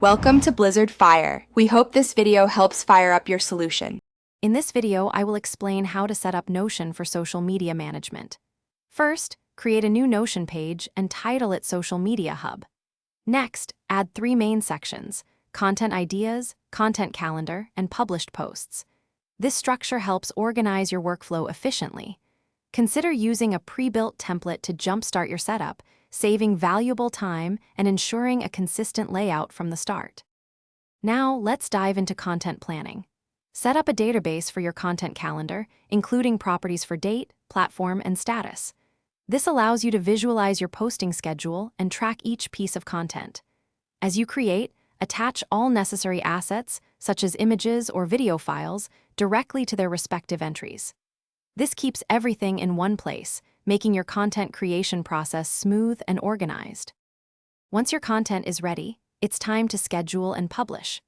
Welcome to Blizzard Fire. We hope this video helps fire up your solution. In this video, I will explain how to set up Notion for social media management. First, create a new Notion page and title it Social Media Hub. Next, add 3 main sections: content ideas, content calendar, and published posts. This structure helps organize your workflow efficiently. Consider using a pre-built template to jumpstart your setup, saving valuable time and ensuring a consistent layout from the start. Now, let's dive into content planning. Set up a database for your content calendar, including properties for date, platform, and status. This allows you to visualize your posting schedule and track each piece of content. As you create, attach all necessary assets, such as images or video files, directly to their respective entries. This keeps everything in one place, making your content creation process smooth and organized. Once your content is ready, it's time to schedule and publish.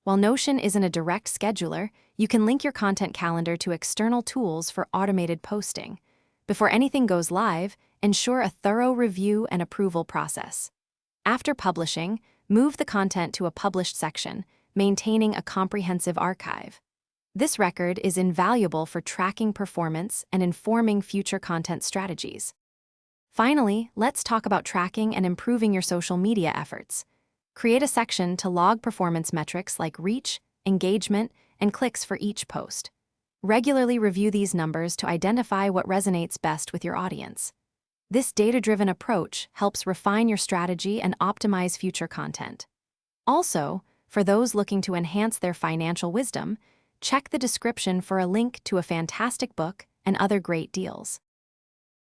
While Notion isn't a direct scheduler, you can link your content calendar to external tools for automated posting. Before anything goes live, ensure a thorough review and approval process. After publishing, move the content to a published section, maintaining a comprehensive archive. This record is invaluable for tracking performance and informing future content strategies. Finally, let's talk about tracking and improving your social media efforts. Create a section to log performance metrics like reach, engagement, and clicks for each post. Regularly review these numbers to identify what resonates best with your audience. This data-driven approach helps refine your strategy and optimize future content. Also, for those looking to enhance their financial wisdom, check the description for a link to a fantastic book and other great deals.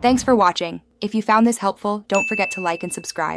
Thanks for watching. If you found this helpful, don't forget to like and subscribe.